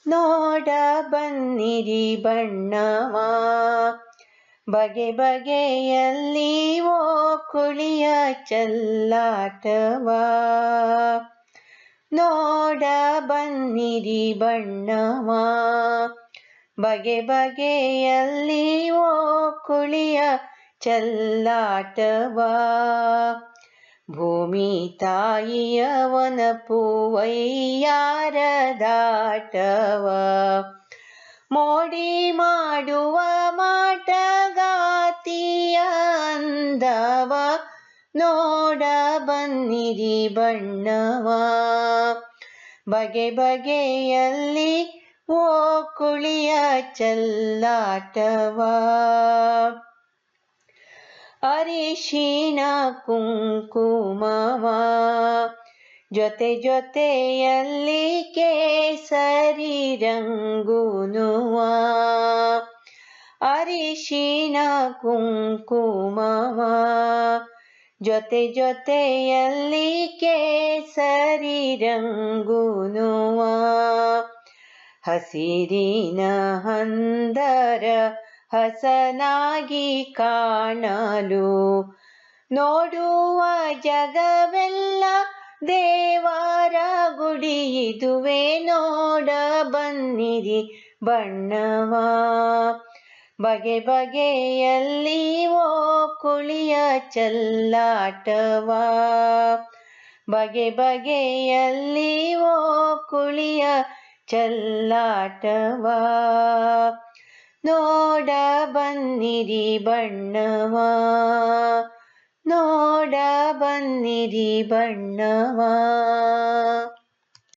ನೋಡ ಬನ್ನಿರಿ ಬಣ್ಣವ ಬಗೆ ಬಗೆಯಲ್ಲಿ ಓ ಕುಳಿಯ ಚೆಲ್ಲಾಟವ ನೋಡ ಬನ್ನಿರಿ ಬಣ್ಣವ ಬಗೆ ಬಗೆಯಲ್ಲಿ ಓ ಕುಳಿಯ ಚೆಲ್ಲಾಟವ ಭೂಮಿ ತಾಯಿಯವನ ಪೂವಯ್ಯಾರದಾಟವ ಮೋಡಿ ಮಾಡುವ ಮಾಟಗಾತಿಯ ಅಂದವ ನೋಡ ಬನ್ನಿರಿ ಬಣ್ಣವ ಬಗೆ ಬಗೆಯಲ್ಲಿ ಓ ಕುಳಿಯ ಚೆಲ್ಲಾಟವ ಅರಿಶಿಣ ಕುಂಕುಮವ ಜೊತೆ ಜೊತೆಯಲ್ಲಿ ಕೇಸರಿ ರಂಗುನುವ ಅರಿಶಿಣ ಕುಂಕುಮವ ಜೊತೆ ಜೊತೆಯಲ್ಲಿ ಕೇಸರಿ ರಂಗುನುವ ಹಸಿರಿನ ಹಂದರ ಹಸನಾಗಿ ಕಾಣಲು ನೋಡುವ ಜಗವೆಲ್ಲ ದೇವರ ಗುಡಿ ಇದುವೆ ನೋಡ ಬನ್ನಿರಿ ಬಣ್ಣವ ಬಗೆ ಬಗೆಯಲ್ಲಿ ಓ ಕುಳಿಯ ಚೆಲ್ಲಾಟವ ಬಗೆ ಬಗೆಯಲ್ಲಿ ಓ ಕುಳಿಯ ಚೆಲ್ಲಾಟವ ನೋಡ ಬನ್ನಿರಿ ಬಣ್ಣವ ನೋಡ ಬನ್ನಿರಿ ಬಣ್ಣವ